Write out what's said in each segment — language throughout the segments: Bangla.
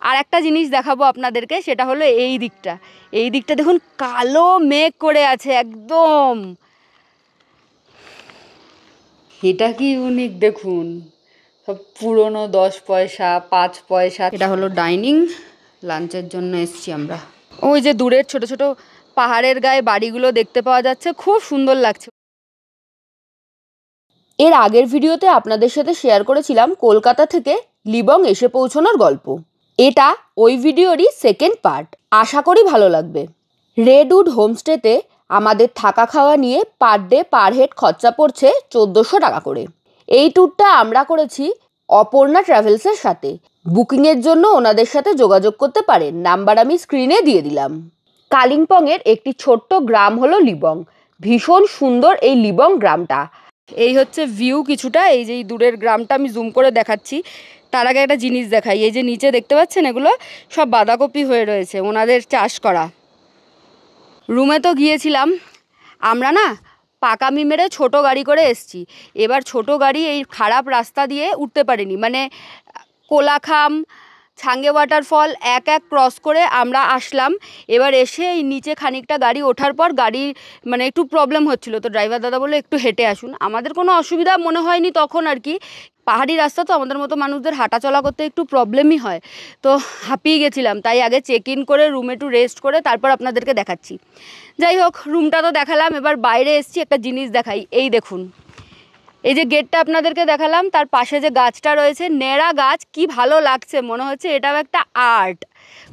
আর একটা জিনিস দেখাবো আপনাদেরকে, সেটা হলো এই দিকটা দেখুন, কালো মেঘ করে আছে একদম। এটা কি ইউনিক দেখুন, সব পুরনো 10 পয়সা 5 পয়সা। এটা হলো ডাইনিং, লাঞ্চের জন্য এসছি আমরা। ওই যে দূরের ছোট ছোট পাহাড়ের গায়ে বাড়িগুলো দেখতে পাওয়া যাচ্ছে, খুব সুন্দর লাগছে। এর আগের ভিডিওতে আপনাদের সাথে শেয়ার করেছিলাম কলকাতা থেকে লিবং এসে পৌঁছানোর গল্প। এটা ওই ভিডিওরই সেকেন্ড পার্ট, আশা করি ভালো লাগবে। রেডউড হোমস্টেতে আমাদের থাকা খাওয়া নিয়ে পার ডে পার হেড খরচা পড়ছে 1400 টাকা করে। এই ট্যুরটা আমরা করেছি অপর্ণা ট্রাভেলসের সাথে। বুকিংয়ের জন্য ওনাদের সাথে যোগাযোগ করতে পারেন, নাম্বার আমি স্ক্রিনে দিয়ে দিলাম। কালিম্পংয়ের একটি ছোট্ট গ্রাম হলো লিবং। ভীষণ সুন্দর এই লিবং গ্রামটা। এই হচ্ছে ভিউ কিছুটা, এই যে দূরের গ্রামটা আমি জুম করে দেখাচ্ছি। তার আগে একটা জিনিস দেখাই, এই যে নিচে দেখতে পাচ্ছেন এগুলো সব বাঁধাকপি হয়ে রয়েছে, ওনাদের চাষ করা। রুমে তো গিয়েছিলাম আমরা, না পাকামি মেরে ছোট গাড়ি করে এসছি। এবার ছোট গাড়ি এই খারাপ রাস্তা দিয়ে উঠতে পারিনি, মানে কোলাখাম ছাঙ্গে ওয়াটারফল এক ক্রস করে আমরা আসলাম। এবার এসে এই নিচে খানিকটা গাড়ি ওঠার পর গাড়ির মানে একটু প্রবলেম হচ্ছিলো, তো ড্রাইভার দাদা বললো একটু হেঁটে আসুন। আমাদের কোনো অসুবিধা মনে হয়নি তখন আর কি, পাহাড়ি রাস্তা তো আমাদের মতো মানুষদের হাঁটা চলা করতে একটু প্রবলেমই হয়। তো হাঁপিয়ে গেছিলাম, তাই আগে চেক ইন করে রুমে একটু রেস্ট করে তারপর আপনাদেরকে দেখাচ্ছি। যাই হোক, রুমটা তো দেখালাম, এবার বাইরে এসছি, একটা জিনিস দেখাই। এই দেখুন, এই যে গেটটা আপনাদেরকে দেখালাম, তার পাশে যে গাছটা রয়েছে নেড়া গাছ, কি ভালো লাগছে, মনে হচ্ছে এটাও একটা আর্ট।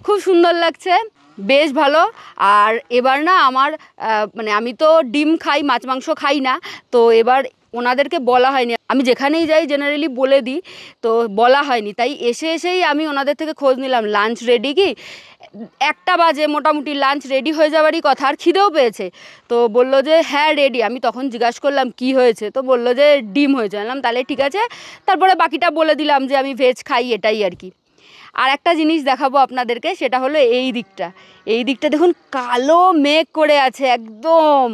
খুব সুন্দর লাগছে, বেশ ভালো। আর এবার না আমার মানে আমি তো ডিম খাই, মাছ মাংস খাই না, তো এবার ওনাদেরকে বলা হয়নি। আমি যেখানেই যাই জেনারেলি বলে দিই, তো বলা হয়নি, তাই এসেই আমি ওনাদের থেকে খোঁজ নিলাম লাঞ্চ রেডি কি। 1টা বাজে মোটামুটি লাঞ্চ রেডি হয়ে যাওয়ারই কথা, আর খিদেও পেয়েছে। তো বললো যে হ্যাঁ রেডি। আমি তখন জিজ্ঞাসা করলাম কি হয়েছে, তো বললো যে ডিম হয়েছে। বললাম তাহলে ঠিক আছে, তারপরে বাকিটা বলে দিলাম যে আমি ভেজ খাই, এটাই আর কি। আর একটা জিনিস দেখাবো আপনাদেরকে, সেটা হলো এই দিকটা দেখুন, কালো মেঘ করে আছে একদম।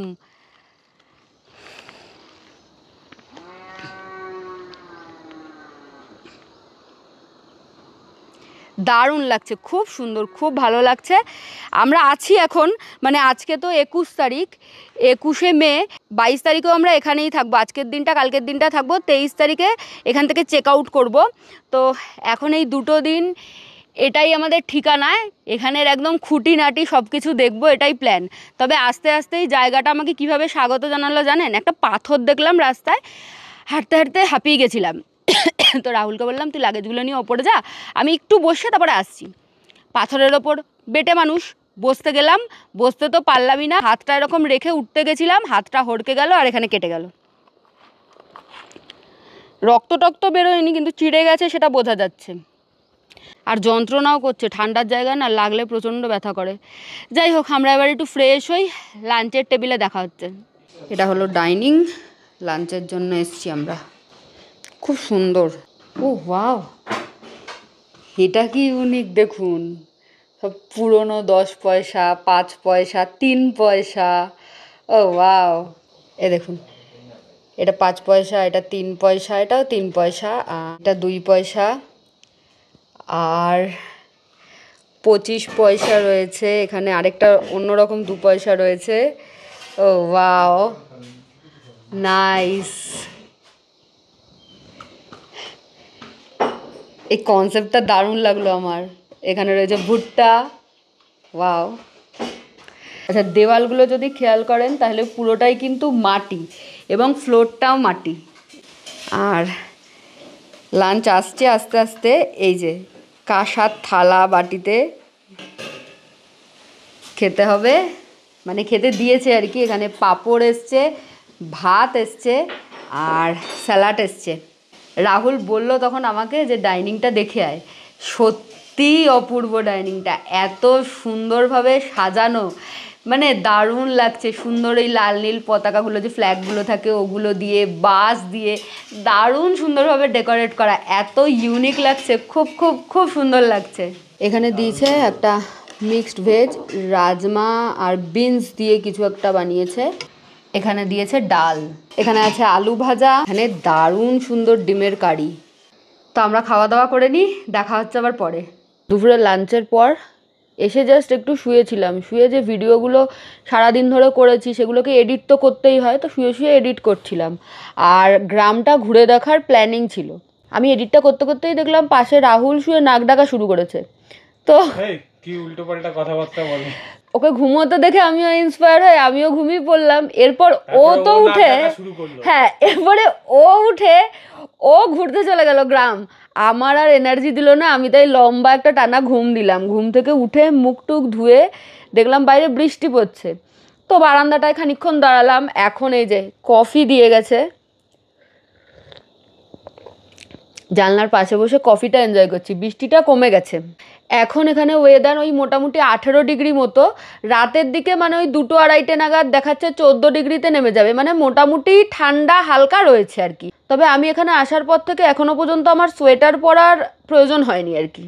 দারুণ লাগছে, খুব সুন্দর, খুব ভালো লাগছে। আমরা আছি এখন, মানে আজকে তো 21 তারিখ, 21শে মে, 22 তারিখেও আমরা এখানেই থাকবো। আজকের দিনটা কালকের দিনটা থাকবো, 23 তারিখে এখান থেকে চেক আউট করবো। তো এখন এই 2টো দিন এটাই আমাদের ঠিকানায়, এখানের একদম খুঁটিনাটি সব কিছু দেখবো, এটাই প্ল্যান। তবে আস্তে আস্তেই জায়গাটা আমাকে কিভাবে স্বাগত জানালো জানেন, একটা পাথর দেখলাম রাস্তায়, হাঁটতে হাঁটতে হাঁপিয়ে গেছিলাম। তো রাহুলকে বললাম তুই লাগেজগুলো নিয়ে ওপরে যা, আমি একটু বসে তারপরে আসছি। পাথরের ওপর বেটে মানুষ, বসতে গেলাম, বসতে তো পারলামই না, হাতটা এরকম রেখে উঠতে গেছিলাম, হাতটা হড়কে গেল আর এখানে কেটে গেল। রক্ত টক্ত বেরোয়নি, কিন্তু চিড়ে গেছে সেটা বোঝা যাচ্ছে। আর যন্ত্রণাও করছে, ঠান্ডার জায়গায় না লাগলে প্রচণ্ড ব্যথা করে। যাই হোক, আমরা এবার একটু ফ্রেশ হই, লাঞ্চের টেবিলে দেখা হচ্ছে। এটা হলো ডাইনিং, লাঞ্চের জন্য এসছি আমরা। খুব সুন্দর। ও ওয়াও, এটা কি ইউনিক দেখুন, সব পুরনো 10 পয়সা 5 পয়সা 3 পয়সা। ও ওয়াও, এ দেখুন, এটা 5 পয়সা, এটা 3 পয়সা, এটাও 3 পয়সা, এটা 2 পয়সা, আর 25 পয়সা রয়েছে এখানে, আরেকটা অন্যরকম 2 পয়সা রয়েছে। ও ওয়াও, নাইস। এই কনসেপ্টটা দারুণ লাগলো আমার। এখানে রয়েছে ভুট্টা, ওয়াও। আচ্ছা, দেওয়ালগুলো যদি খেয়াল করেন তাহলে পুরোটাই কিন্তু মাটি, এবং ফ্লোরটাও মাটি। আর লাঞ্চ আসছে আস্তে আস্তে, এই যে কাঁসার থালা বাটিতে খেতে হবে, মানে খেতে দিয়েছে আর কি। এখানে পাঁপড় এসছে, ভাত এসছে, আর স্যালাড এসছে। রাহুল বলল তখন আমাকে যে ডাইনিংটা দেখে আয়। সত্যি অপূর্ব ডাইনিংটা, এত সুন্দরভাবে সাজানো, মানে দারুণ লাগছে। সুন্দর এই লাল নীল পতাকাগুলো, যে ফ্ল্যাগগুলো থাকে ওগুলো দিয়ে, বাঁশ দিয়ে দারুণ সুন্দরভাবে ডেকোরেট করা, এত ইউনিক লাগছে, খুব খুব খুব সুন্দর লাগছে। এখানে দিয়েছে একটা মিক্সড ভেজ, রাজমা আর বিনস দিয়ে কিছু একটা বানিয়েছে। এখানে দিয়েছে ডাল, এখানে আছে আলু ভাজা, এখানে দারুণ সুন্দর ডিমের কারি। তো আমরা খাওয়া দাওয়া করে নিই, দেখা হচ্ছে আবার পরে। দুপুরে লাঞ্চের পর এসে জাস্ট একটু শুয়েছিলাম, শুয়ে যে ভিডিওগুলো সারাদিন ধরে করেছি সেগুলোকে এডিট তো করতেই হয়, তো শুয়ে শুয়ে এডিট করছিলাম। আর গ্রামটা ঘুরে দেখার প্ল্যানিং ছিল। আমি এডিটটা করতে করতেই দেখলাম পাশে রাহুল শুয়ে নাক ডাকা শুরু করেছে। তো কি উল্টো পাল্টা কথাবার্তা বলে, ওকে ঘুমোতে দেখে আমিও ইন্সপায়ার হয়ে আমিও ঘুমিয়ে পড়লাম। এরপর ও তো উঠে, হ্যাঁ এরপরে ও উঠে ও ঘুরতে চলে গেল গ্রাম। আমার আর এনার্জি দিল না, আমি তাই লম্বা একটা টানা ঘুম দিলাম। ঘুম থেকে উঠে মুখ টুক ধুয়ে দেখলাম বাইরে বৃষ্টি পড়ছে, তো বারান্দাটায় খানিকক্ষণ দাঁড়ালাম। এখন এই যে কফি দিয়ে গেছে, জানলার পাশে বসে কফিটা এনজয় করছি। বৃষ্টিটা কমে গেছে এখন, এখানে ওয়েদার ওই মোটামুটি 18 ডিগ্রি মতো। রাতের দিকে মানে ওই 2-2:30 নাগাদ দেখাচ্ছে 14 ডিগ্রিতে নেমে যাবে, মানে মোটামুটি ঠান্ডা হালকা রয়েছে আর কি। তবে আমি এখানে আসার পর থেকে এখনো পর্যন্ত আমার সোয়েটার পরার প্রয়োজন হয়নি আর কি।